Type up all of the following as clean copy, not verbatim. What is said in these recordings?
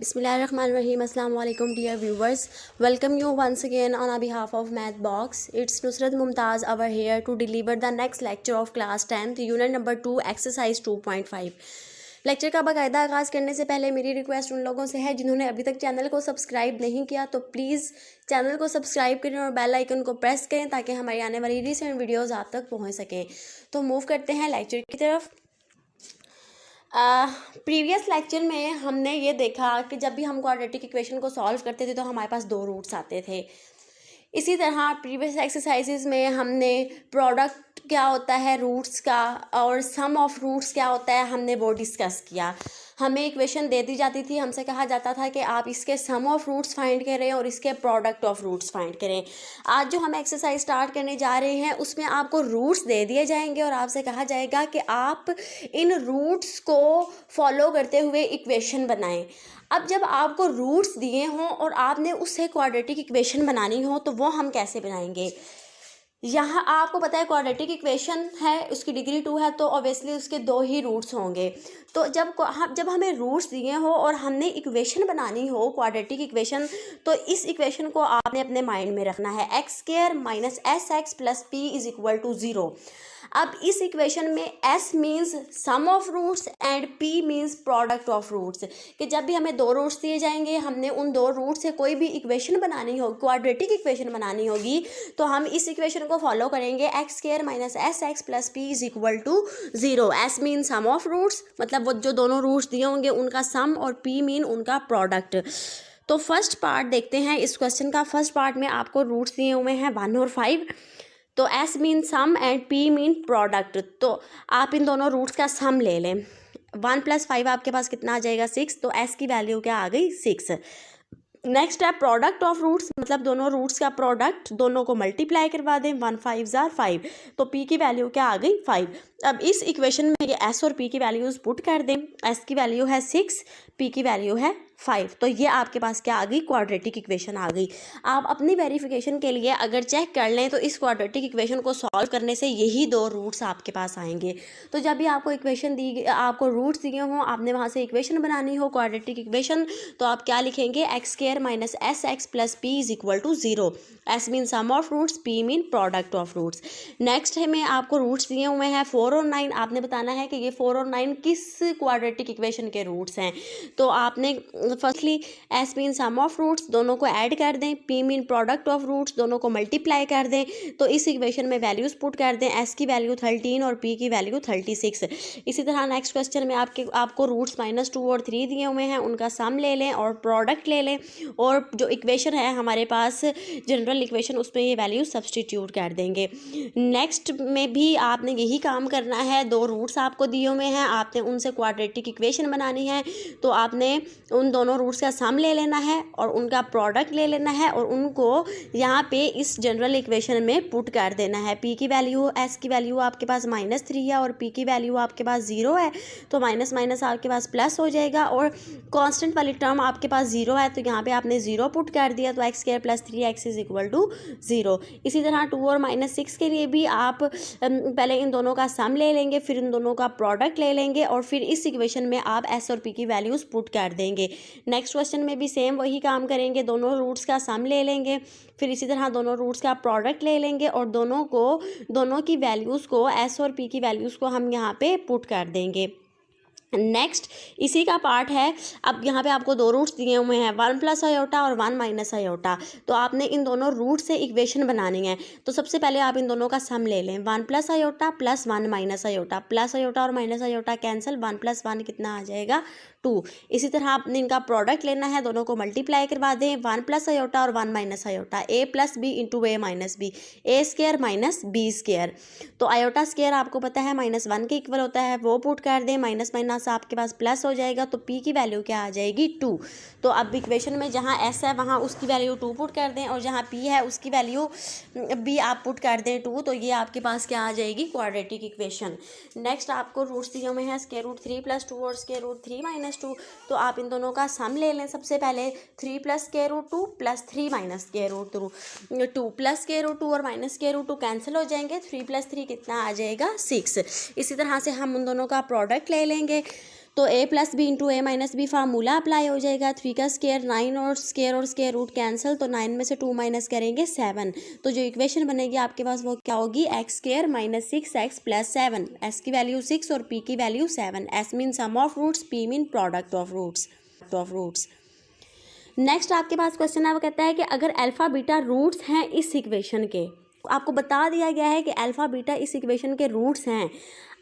Bismillahirrahmanirrahim. Assalamu alaikum dear viewers. Welcome you once again on behalf of Math Box. It's Nusrat Mumtaz over here to deliver the next lecture of class 10th unit number 2 exercise 2.5. Lecture का बाकायदा आगाज़ करने से पहले मेरी request उन लोगों से है जिन्होंने अभी तक चैनल को सब्सक्राइब नहीं किया तो प्लीज़ चैनल को सब्सक्राइब करें और बेल आइकन को प्रेस करें ताकि हमारी आने वाली रिसेंट वीडियोस आप तक पहुंच सकें। तो मूव करते हैं लेक्चर की तरफ। प्रीवियस लेक्चर में हमने ये देखा कि जब भी हम क्वाड्रेटिक इक्वेशन को सॉल्व करते थे तो हमारे पास दो रूट्स आते थे। इसी तरह प्रीवियस एक्सरसाइजेज में हमने प्रोडक्ट क्या होता है रूट्स का और सम ऑफ रूट्स क्या होता है हमने वो डिस्कस किया। हमें इक्वेशन दे दी जाती थी, हमसे कहा जाता था कि आप इसके सम ऑफ रूट्स फाइंड करें और इसके प्रोडक्ट ऑफ रूट्स फाइंड करें। आज जो हम एक्सरसाइज स्टार्ट करने जा रहे हैं उसमें आपको रूट्स दे दिए जाएंगे और आपसे कहा जाएगा कि आप इन रूट्स को फॉलो करते हुए इक्वेशन बनाएं। अब जब आपको रूट्स दिए हों और आपने उससे क्वाड्रेटिक इक्वेशन बनानी हो तो वो हम कैसे बनाएंगे। यहाँ आपको पता है क्वाड्रेटिक इक्वेशन है, उसकी डिग्री 2 है तो ऑब्वियसली उसके दो ही रूट्स होंगे। तो जब हमें रूट्स दिए हो और हमने इक्वेशन बनानी हो क्वाड्रेटिक इक्वेशन तो इस इक्वेशन को आपने अपने माइंड में रखना है। x² minus SX plus P is equal to 0। अब इस इक्वेशन में S means sum of roots and P means product of roots, कि जब भी हमें दो रूट्स दिए जाएंगे हमने उन दो रूट से कोई भी इक्वेशन बनानी हो क्वाड्रेटिक इक्वेशन बनानी होगी तो हम इस इक्वेशन को फॉलो करेंगे। x² minus SX plus P is equal to 0। S mean sum of roots, मतलब वो जो दोनों रूट्स दिए होंगे उनका सम, और P मीन उनका प्रोडक्ट। तो फर्स्ट पार्ट देखते हैं इस क्वेश्चन का। फर्स्ट पार्ट में आपको रूट्स दिए हुए हैं 1 और 5। तो S mean sum and P mean product. तो आप इन दोनों रूट्स का सम ले लें। 1 + 5 आपके पास कितना आ जाएगा 6। तो S की वैल्यू क्या आ गई 6। नेक्स्ट है प्रोडक्ट ऑफ रूट्स, मतलब दोनों रूट्स का प्रोडक्ट, दोनों को मल्टीप्लाई करवा दें। 1 5 = 5। तो P की वैल्यू क्या आ गई 5। अब इस इक्वेशन में ये S और P की वैल्यूज़ पुट कर दें। S की वैल्यू है 6, P की वैल्यू है 5। तो ये आपके पास क्या आ गई क्वाड्रेटिक इक्वेशन आ गई। आप अपनी वेरिफिकेशन के लिए अगर चेक कर लें तो इस क्वाड्रेटिक इक्वेशन को सॉल्व करने से यही दो रूट्स आपके पास आएंगे। तो जब भी आपको इक्वेशन आपको रूट्स दिए हों, आपने वहाँ से इक्वेशन बनानी हो क्वाड्रेटिक इक्वेशन, तो आप क्या लिखेंगे x² minus SX plus P is equal to 0। S mean sum of roots, P mean product of roots. Next है में आपको रूट्स दिए हुए हैं 4 और 9। आपने बताना है कि ये 4 और 9 किस क्वाड्रेटिक इक्वेशन के रूट्स हैं। तो आपने firstly S mean sum of roots, दोनों को ऐड कर दें। P mean product of roots, दोनों को मल्टीप्लाई कर दें। तो इस इक्वेशन में वैल्यूज़ पुट कर दें। S की वैल्यू 13 और P की वैल्यू 36। इसी तरह नेक्स्ट क्वेश्चन में आपको रूट्स -2 और 3 दिए हुए हैं, उनका सम ले लें और प्रोडक्ट ले लें। और जो इक्वेशन है हमारे पास जनरल इक्वेशन, उसमें ये वैल्यू सब्सटीट्यूट कर देंगे। नेक्स्ट में भी आपने यही काम करना है। दो रूट्स आपको दिए हुए हैं, आपने उनसे क्वाड्रेटिक इक्वेशन बनानी है। तो आपने उन दोनों रूट्स का सम ले लेना है और उनका प्रोडक्ट ले लेना है और उनको यहाँ पे इस जनरल इक्वेशन में पुट कर देना है। P की वैल्यू, S की वैल्यू आपके पास -3 है और P की वैल्यू आपके पास 0 है। तो माइनस माइनस आपके पास प्लस हो जाएगा और कांस्टेंट वाली टर्म आपके पास 0 है तो यहाँ पे आपने 0 पुट कर दिया। तो x² plus 3x is equal to 0। इसी तरह 2 और -6 के लिए भी आप पहले इन दोनों का सम ले लेंगे, फिर इन दोनों का प्रोडक्ट ले लेंगे और फिर इस इक्वेशन में आप S और P की वैल्यूज़ पुट कर देंगे। नेक्स्ट क्वेश्चन में भी सेम वही काम करेंगे। दोनों रूट्स का सम ले लेंगे, फिर इसी तरह दोनों रूट्स का प्रोडक्ट ले लेंगे और दोनों की वैल्यूज़ को S और P की वैल्यूज़ को हम यहाँ पे पुट कर देंगे। नेक्स्ट इसी का पार्ट है। अब यहाँ पे आपको दो रूट्स दिए हुए हैं 1 + आयोटा और 1 - आयोटा। तो आपने इन दोनों रूट से इक्वेशन बनानी है। तो सबसे पहले आप इन दोनों का सम ले लें। 1 + iota plus 1 - iota, plus iota और माइनस आयोटा कैंसिल, 1 + 1 कितना आ जाएगा 2। इसी तरह आपने इनका प्रोडक्ट लेना है, दोनों को मल्टीप्लाई करवा दें। 1 + आयोटा और 1 - iota, a + b into a - b, a² minus b²। तो आयोटा स्क्वायर आपको पता है -1 के इक्वल होता है, वो पुट कर दें। माइनस माइनस आपके पास प्लस हो जाएगा तो P की वैल्यू क्या आ जाएगी 2। तो अब इक्वेशन में जहाँ S है वहाँ उसकी वैल्यू 2 पुट कर दें और जहाँ P है उसकी वैल्यू भी आप पुट कर दें 2। तो ये आपके पास क्या आ जाएगी क्वाड्रेटिक इक्वेशन। नेक्स्ट आपको रूट्स दिए हुए हैं √3 + 2 और √3 - 2। तो आप इन दोनों का सम ले लें। सबसे पहले 3 + √2 + 3 - √2, 2 + √2 और -√2 कैंसिल हो जाएंगे। 3 + 3 कितना आ जाएगा 6। इसी तरह से हम उन दोनों का प्रोडक्ट ले लेंगे। तो a plus B into A minus B formula apply हो जाएगा। 3 का स्क्वायर 9 और स्क्वायर रूट कैंसिल, तो 9 में से 2 माइनस करेंगे 7। तो जो इक्वेशन बनेगी आपके पास वो क्या होगी, X square minus 6x plus 7। S की वैल्यू 6 और पी की value 7। S mean sum of roots, P mean product of roots. Next आपके पास क्वेश्चन है, वो कहता है कि अगर अल्फा बीटा रूट्स हैं इस इक्वेशन के, आपको बता दिया गया है कि अल्फा बीटा इस इक्वेशन के रूट्स हैं।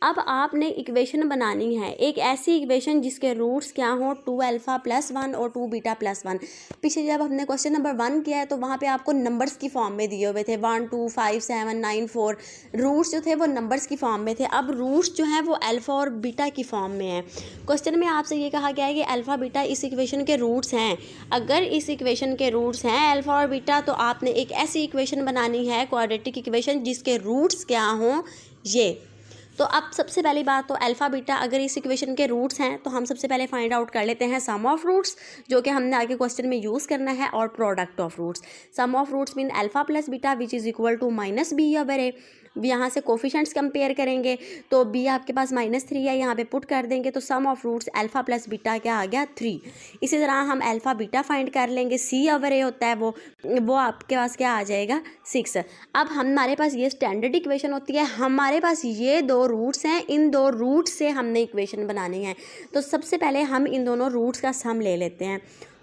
अब आपने इक्वेशन बनानी है, एक ऐसी इक्वेशन जिसके रूट्स क्या हों, 2 अल्फा प्लस 1 और 2 बीटा प्लस 1। पीछे जब हमने क्वेश्चन नंबर 1 किया है तो वहाँ पे आपको नंबर्स की फॉर्म में दिए हुए थे, 1 2 5 7 9 4। रूट्स जो थे वो नंबर्स की फॉर्म में थे। अब रूट्स जो हैं वो अल्फा और बीटा की फॉर्म में है। क्वेश्चन में आपसे ये कहा गया है कि अल्फा बीटा इस इक्वेशन के रूट्स हैं। अगर इस इक्वेशन के रूट्स हैं अल्फा और बीटा, तो आपने एक ऐसी इक्वेशन बनानी है, क्वाड्रेटिक इक्वेशन, जिसके रूट्स क्या हों ये। तो अब सबसे पहली बात, तो अल्फा बीटा अगर इस इक्वेशन के रूट्स हैं तो हम सबसे पहले फाइंड आउट कर लेते हैं सम ऑफ रूट्स, जो कि हमने आगे क्वेश्चन में यूज़ करना है, और product of roots. Sum of roots mean alpha plus beta which is equal to minus B over A. यहाँ से कोफिशेंट्स कंपेयर करेंगे तो बी आपके पास -3 है, यहाँ पे पुट कर देंगे तो sum of roots alpha plus beta क्या आ गया, 3। इसी तरह हम अल्फा बीटा फाइंड कर लेंगे, सी ओवर ए होता है वो आपके पास क्या आ जाएगा, 6। अब हमारे पास ये स्टैंडर्ड इक्वेशन होती है, हमारे पास ये 2 रूट्स हैं, इन 2 रूट्स से हमने इक्वेशन बनानी है। तो सबसे पहले हम इन दोनों रूट्स का सम ले लेते हैं।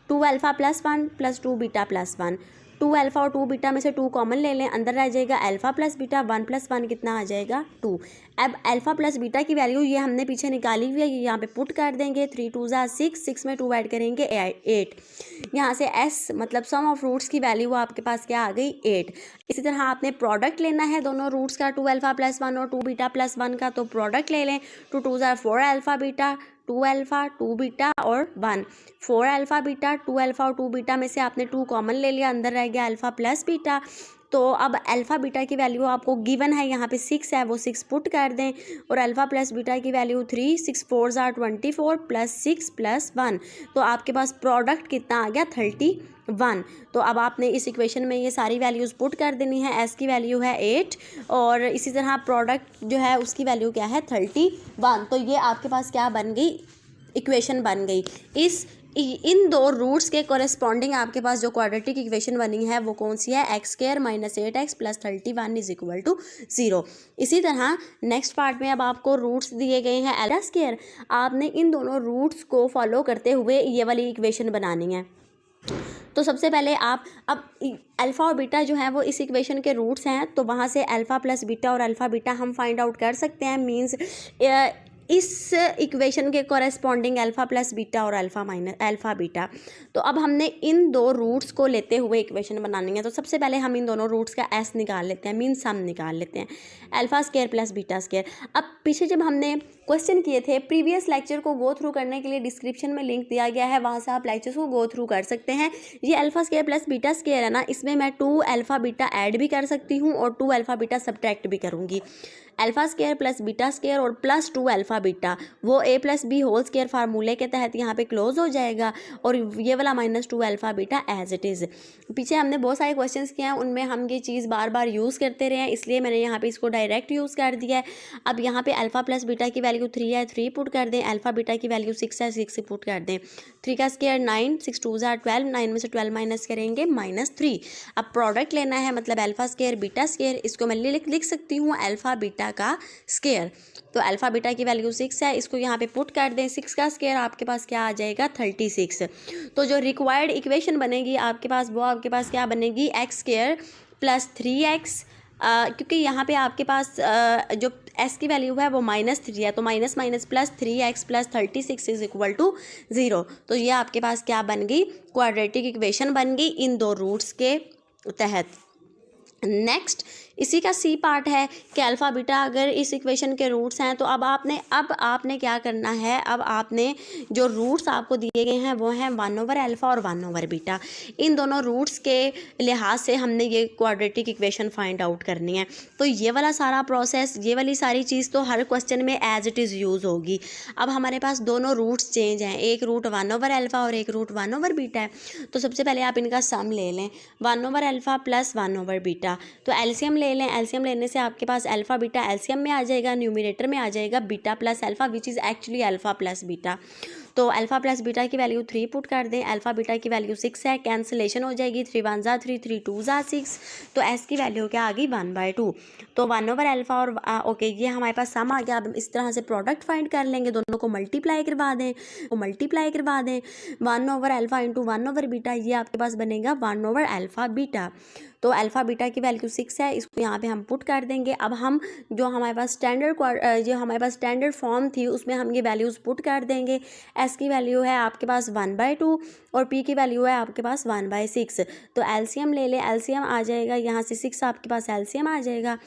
2 alpha plus 1 plus 2 beta plus 1। 2 alpha और 2 बीटा में से 2 कॉमन ले लें, अंदर रह जाएगा अल्फा प्लस बीटा, 1 प्लस 1 कितना आ जाएगा, 2। अब अल्फा प्लस बीटा की वैल्यू ये हमने पीछे निकाली हुई है, ये यहाँ पे पुट कर देंगे। 3 2 ज़ा 6, 6 में 2 ऐड करेंगे 8। यहाँ से एस मतलब सम ऑफ रूट्स की वैल्यू आपके पास क्या आ गई, 8। इसी तरह आपने प्रोडक्ट लेना है दोनों रूट्स का, 2 अल्फा प्लस 1 और 2 बीटा प्लस 1 का, तो प्रोडक्ट ले लें। 2 2 ज़ा 4 अल्फा बीटा, 2 अल्फा 2 बीटा और 1। 4 अल्फा बीटा, 2 अल्फा और 2 बीटा में से आपने 2 कॉमन ले लिया, अंदर रह गया अल्फा प्लस बीटा। तो अब अल्फा बीटा की वैल्यू आपको गिवन है, यहाँ पे 6 है, वो 6 पुट कर दें, और अल्फा प्लस बीटा की वैल्यू 3, 6 4 ज़ा 24 प्लस 6 प्लस 1। तो आपके पास प्रोडक्ट कितना आ गया, 31। तो अब आपने इस इक्वेशन में ये सारी वैल्यूज़ पुट कर देनी है। एस की वैल्यू है 8 और इसी तरह प्रोडक्ट जो है उसकी वैल्यू क्या है, 31। तो ये आपके पास क्या बन गई, इक्वेशन बन गई। इन 2 रूट्स के कॉरेस्पॉन्डिंग आपके पास जो क्वाड्रेटिक इक्वेशन बनी है वो कौन सी है, X square minus 8x plus 31 is equal to 0। इसी तरह नेक्स्ट पार्ट में अब आपको रूट्स दिए गए हैं अल्फा स्क्वायर। आपने इन दोनों रूट्स को फॉलो करते हुए ये वाली इक्वेशन बनानी है। तो सबसे पहले आप अब अल्फ़ा और बीटा जो है वो इस इक्वेशन के रूट्स हैं, तो वहाँ से अल्फ़ा प्लस बीटा और अल्फ़ा बीटा हम फाइंड आउट कर सकते हैं। मींस इस इक्वेशन के कॉरेस्पॉन्डिंग अल्फ़ा प्लस बीटा और अल्फ़ा माइनस अल्फ़ा बीटा। तो अब हमने इन 2 रूट्स को लेते हुए इक्वेशन बनानी है। तो सबसे पहले हम इन दोनों रूट्स का एस निकाल लेते हैं, मीन सम निकाल लेते हैं, alpha square plus beta square. अब पीछे जब हमने क्वेश्चन किए थे, प्रीवियस लेक्चर को गो थ्रू करने के लिए डिस्क्रिप्शन में लिंक दिया गया है, वहाँ से आप लेक्चर्स को गो थ्रू कर सकते हैं। ये alpha square plus beta square है ना, इसमें मैं 2 अल्फ़ा बीटा ऐड भी कर सकती हूँ और 2 अल्फ़ा बीटा सब्ट्रैक्ट भी करूँगी। Alpha square plus beta square और प्लस 2 अल्फ़ा बीटा वो a plus B whole square फार्मूले के तहत यहाँ पे क्लोज हो जाएगा, और ये वाला -2 alpha beta as it is. पीछे हमने बहुत सारे क्वेश्चंस किए हैं, उनमें हम ये चीज़ बार बार यूज़ करते रहे हैं, इसलिए मैंने यहाँ पे इसको डायरेक्ट यूज़ कर दिया है। अब यहाँ पे अल्फ़ा प्लस बीटा की वैल्यू 3 है, 3 पुट कर दें। अल्फ़ा बीटा की वैल्यू 6 है, 6 पुट कर दें। 3 का स्क्वायर 9, 6 2 ज़ा 12, 9 में से 12 माइनस करेंगे -3। अब प्रोडक्ट लेना है, मतलब अल्फ़ा स्क्वायर बीटा स्क्वायर, इसको मैं लिख सकती हूँ अल्फ़ा बीटा का स्क्वायर। तो अल्फ़ा बीटा की वैल्यू 6 है, इसको यहाँ पे पुट कर दें। 6 का स्क्वायर आपके पास क्या आ जाएगा, 36। तो जो रिक्वायर्ड इक्वेशन बनेगी आपके पास, वो आपके पास क्या बनेगी, एक्स स्क्वायर प्लस 3x, क्योंकि यहाँ पे आपके पास जो s की वैल्यू है वो -3 है, तो minus minus plus 3x plus 36 is equal to 0। तो ये आपके पास क्या बन गई, क्वाड्रेटिक इक्वेशन बन गई इन 2 रूट्स के तहत। नेक्स्ट इसी का सी पार्ट है कि अल्फ़ा बीटा अगर इस इक्वेशन के रूट्स हैं, तो अब आपने क्या करना है, अब आपने जो रूट्स आपको दिए गए हैं वो हैं 1 ओवर अल्फ़ा और 1 ओवर बीटा। इन दोनों रूट्स के लिहाज से हमने ये क्वाड्रेटिक इक्वेशन फाइंड आउट करनी है। तो ये वाला सारा प्रोसेस, ये वाली सारी चीज़ तो हर क्वेश्चन में एज इट इज़ यूज़ होगी। अब हमारे पास दोनों रूट्स चेंज हैं, एक रूट 1 ओवर अल्फ़ा और एक रूट 1 ओवर बीटा है। तो सबसे पहले आप इनका सम ले लें, 1 over alpha plus 1 over beta. तो एलसीएम ले ले लें। एलसीएम लेने से आपके पास अल्फ़ा बीटा एलसीएम में आ जाएगा, न्यूमरेटर में आ जाएगा beta plus alpha which is actually alpha plus beta. तो अल्फ़ा प्लस बीटा की वैल्यू 3 पुट कर दें, अल्फ़ा बीटा की वैल्यू 6 है, कैंसिलेशन हो जाएगी, 3 1 ज़ा 3, 3 2 ज़ा 6, तो एस की वैल्यू क्या आ गई 1/2। तो 1/अल्फ़ा और ओके ये हमारे पास सम आ गया। अब इस तरह से प्रोडक्ट फाइंड कर लेंगे, दोनों को मल्टीप्लाई करवा दें, 1/अल्फ़ा इंटू 1/बीटा, ये आपके पास बनेगा 1/अल्फ़ा बीटा। तो अल्फ़ा बीटा की वैल्यू 6 है, इसको यहाँ पे हम पुट कर देंगे। अब हम जो हमारे पास स्टैंडर्ड फॉर्म थी उसमें हम ये वैल्यूज़ पुट कर देंगे। एस की वैल्यू है आपके पास 1/2 और पी की वैल्यू है आपके पास 1/6। तो एलसीएम ले लें, एलसीएम आ जाएगा यहाँ से 6 आपके पास एलसीएम आ जाएगा।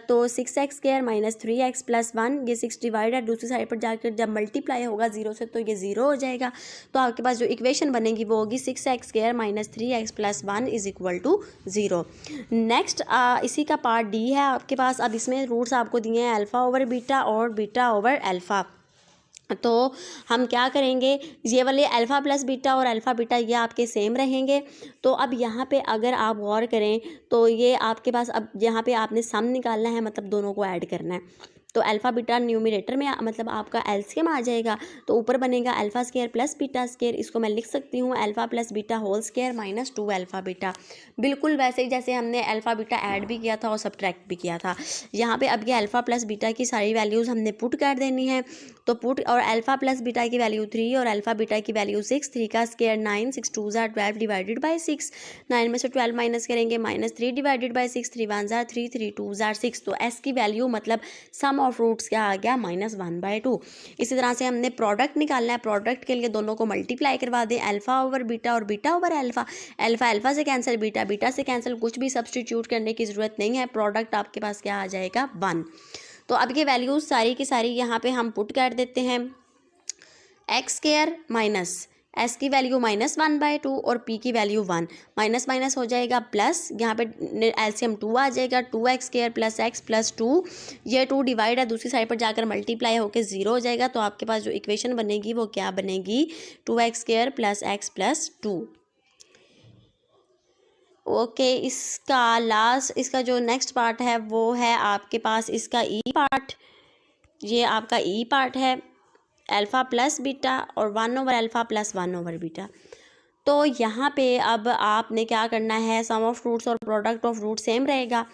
तो 6x² माइनस 3x प्लस 1, ये 6 डिवाइड है, दूसरी साइड पर जाकर जब मल्टीप्लाई होगा 0 से तो ये 0 हो जाएगा। तो आपके पास जो इक्वेशन बनेगी वो होगी 6x² minus 3x plus 1 is equal to 0। Next इसी का पार्ट डी है आपके पास। अब इसमें रूट्स आपको दिए हैं अल्फ़ा ओवर बीटा और बीटा ओवर अल्फ़ा। तो हम क्या करेंगे, ये वाले अल्फ़ा प्लस बीटा और अल्फ़ा बीटा ये आपके सेम रहेंगे। तो अब यहाँ पे अगर आप गौर करें तो ये आपके पास अब यहाँ पे आपने सम निकालना है, मतलब दोनों को ऐड करना है। तो अल्फ़ा बीटा न्यूमरेटर में मतलब आपका एलसीएम आ जाएगा, तो ऊपर बनेगा alpha square plus beta square. इसको मैं लिख सकती हूँ alpha plus beta whole square minus 2 alpha beta, बिल्कुल वैसे ही जैसे हमने अल्फ़ा बीटा ऐड भी किया था और सब्ट्रैक्ट भी किया था। यहाँ पे अब ये अल्फ़ा प्लस बीटा की सारी वैल्यूज़ हमने पुट कर देनी है। तो पुट और अल्फ़ा प्लस बीटा की वैल्यू 3 और अल्फ़ा बीटा की वैल्यू 6, 3 का स्क्वायर 9, 6 2 ज़ा 12 डिवाइडेड बाई 6, 9 में से 12 माइनस करेंगे माइनस 3 डिवाइडेड बाई 6, 3 1 ज़ा 3, 3 2 ज़ा 6। तो एस की वैल्यू मतलब सम ऑफ रूट्स क्या आ गया -1/2। इसी तरह से हमने प्रोडक्ट निकालना है। प्रोडक्ट के लिए दोनों को मल्टीप्लाई करवा दें, अल्फ़ा ओवर बीटा और beta over alpha. Alpha alpha से कैंसिल, बीटा बीटा से कैंसिल, कुछ भी सब्सटीट्यूट करने की ज़रूरत नहीं है। प्रोडक्ट आपके पास क्या आ जाएगा 1। तो अब ये वैल्यूज़ सारी की सारी यहाँ पे हम पुट कर देते हैं। x² माइनस एस की वैल्यू -1/2 और पी की वैल्यू 1, माइनस माइनस हो जाएगा प्लस, यहाँ पे एलसीएम 2 आ जाएगा, 2x² प्लस x प्लस 2, ये 2 डिवाइड है, दूसरी साइड पर जाकर मल्टीप्लाई होकर 0 हो जाएगा। तो आपके पास जो इक्वेशन बनेगी वो क्या बनेगी 2x² plus x plus 2। Okay इसका जो नेक्स्ट पार्ट है वो है आपके पास इसका ई पार्ट। ये आपका ई पार्ट है अल्फ़ा प्लस बीटा और 1/अल्फ़ा प्लस 1/बीटा। तो यहाँ पे अब आपने क्या करना है, सम ऑफ रूट्स और प्रोडक्ट ऑफ रूट सेम रहेगा।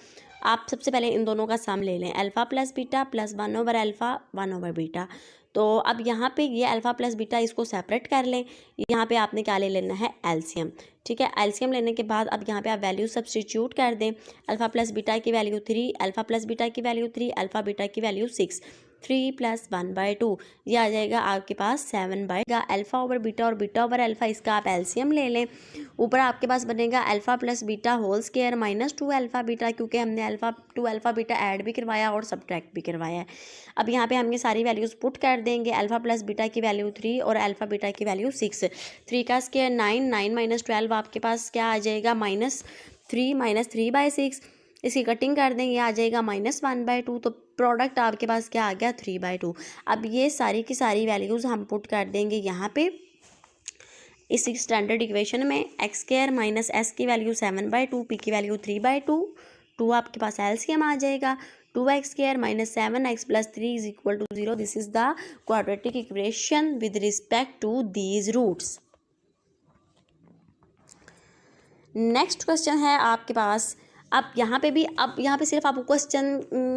आप सबसे पहले इन दोनों का सम ले लें, अल्फ़ा प्लस बीटा प्लस 1/अल्फ़ा 1/बीटा। तो अब यहाँ पे ये अल्फ़ा प्लस बीटा इसको सेपरेट कर लें। यहाँ पे आपने क्या ले लेना है एलसीएम, ठीक है। एलसीएम लेने के बाद अब यहाँ पे आप वैल्यू सब्स्टिट्यूट कर दें। अल्फ़ा प्लस बीटा की वैल्यू 3, अल्फ़ा प्लस बीटा की वैल्यू 3, अल्फ़ा बीटा की वैल्यू 6, 3 प्लस 1/2, ये आ जाएगा आपके पास 7/, अल्फ़ा ओवर बीटा और बीटा ओवर अल्फ़ा इसका आप एलसीएम ले लें। ऊपर आपके पास बनेगा alpha plus beta whole square minus 2 alpha beta, क्योंकि हमने अल्फ़ा 2 अल्फ़ा बीटा ऐड भी करवाया और सब्ट्रैक्ट भी करवाया है। अब यहाँ पे हम ये सारी वैल्यूज़ पुट कर देंगे। अल्फ़ा प्लस बीटा की वैल्यू 3 और अल्फ़ा बीटा की वैल्यू 6, 3 का स्क्वायर 9, 9 माइनस 12 आपके पास क्या आ जाएगा -3 माइनस 3/6, इसकी कटिंग कर दें, ये आ जाएगा -1/2। तो प्रोडक्ट आपके पास क्या आ गया 3/2। अब ये सारी की सारी वैल्यूज़ हम पुट कर देंगे यहाँ पे इस स्टैंडर्ड इक्वेशन में। x² माइनस एस की वैल्यू 7/2, पी की वैल्यू 3/2, 2 आपके पास एलसीएम आ जाएगा, 2x² minus 7x plus 3 is equal to 0। This is the quadratic equation with respect to these roots. Next question है आपके पास। अब यहाँ पे सिर्फ आपको क्वेश्चन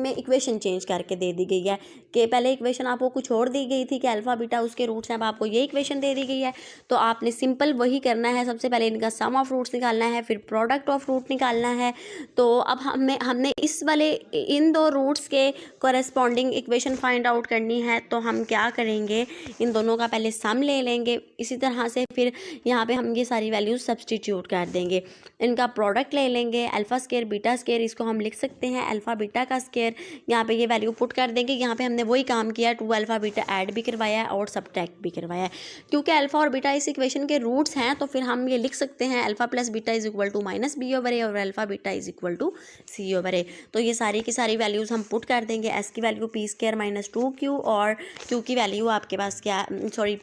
में इक्वेशन चेंज करके दे दी गई है कि पहले इक्वेशन आपको कुछ और दी गई थी कि अल्फ़ा बीटा उसके रूट्स हैं, अब आपको ये इक्वेशन दे दी गई है। तो आपने सिंपल वही करना है, सबसे पहले इनका सम ऑफ रूट्स निकालना है, फिर प्रोडक्ट ऑफ रूट निकालना है। तो अब हमने इस वाले इन दो रूट्स के कॉरेस्पॉन्डिंग इक्वेशन फाइंड आउट करनी है। तो हम क्या करेंगे, इन दोनों का पहले सम ले लेंगे, इसी तरह से फिर यहाँ पे हम ये सारी वैल्यूज सब्सटीट्यूट कर देंगे। इनका प्रोडक्ट ले लेंगे, अल्फ़ा स्क्वायर बीटा स्क्वायर, इसको हम लिख सकते हैं अल्फ़ा बीटा का स्क्वायर। यहाँ पे ये वैल्यू पुट कर देंगे। यहाँ पे हमने वही काम किया, 2 अल्फ़ा बीटा ऐड भी करवाया है और सब्ट्रैक्ट भी करवाया है। क्योंकि अल्फ़ा और बीटा इस इक्वेशन के रूट्स हैं तो फिर हम ये लिख सकते हैं alpha plus beta is equal to minus b/a और alpha beta is equal to c/a। तो ये सारी की सारी वैल्यूज़ हम पुट कर देंगे। एस की वैल्यू p² माइनस 2q और q की वैल्यू आपके पास क्या,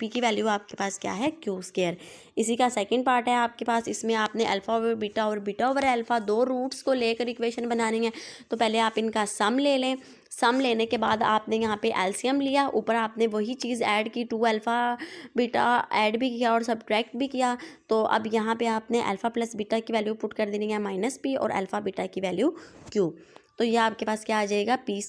p की वैल्यू आपके पास क्या है q²। इसी का सेकंड पार्ट है आपके पास। इसमें आपने अल्फ़ा ओवर बीटा और बीटा ओवर अल्फ़ा दो रूट्स को लेकर इक्वेशन बनानी है तो पहले आप इनका सम ले लें। सम लेने के बाद आपने यहाँ पे एलसीएम लिया, ऊपर आपने वही चीज़ ऐड की, 2 अल्फ़ा बीटा ऐड भी किया और सब्ट्रैक्ट भी किया। तो अब यहाँ पे आपने अल्फ़ा प्लस बीटा की वैल्यू पुट कर देनी है -p और अल्फ़ा बीटा की वैल्यू q। तो ये आपके पास क्या आ जाएगा, p²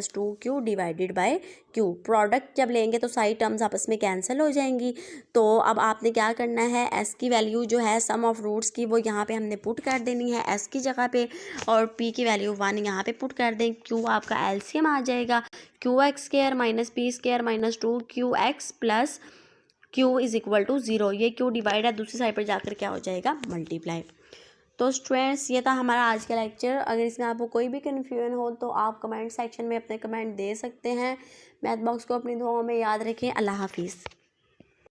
- 2q divided by q। Product जब लेंगे तो सारी टर्म्स आपस में कैंसिल हो जाएंगी। तो अब आपने क्या करना है, s की वैल्यू जो है सम ऑफ रूट्स की वो यहाँ पे हमने पुट कर देनी है s की जगह पे, और p की वैल्यू 1 यहाँ पे पुट कर दें। q आपका एलसीएम आ जाएगा, qx² - p² - 2qx plus q is equal to 0। ये q डिवाइड है, दूसरी साइड पर जाकर क्या हो जाएगा, मल्टीप्लाई। तो स्टूडेंट्स ये था हमारा आज का लेक्चर। अगर इसमें आपको कोई भी कन्फ्यूजन हो तो आप कमेंट सेक्शन में अपने कमेंट दे सकते हैं। मैथ बॉक्स को अपनी दुआओं में याद रखें। अल्लाह हाफिज़।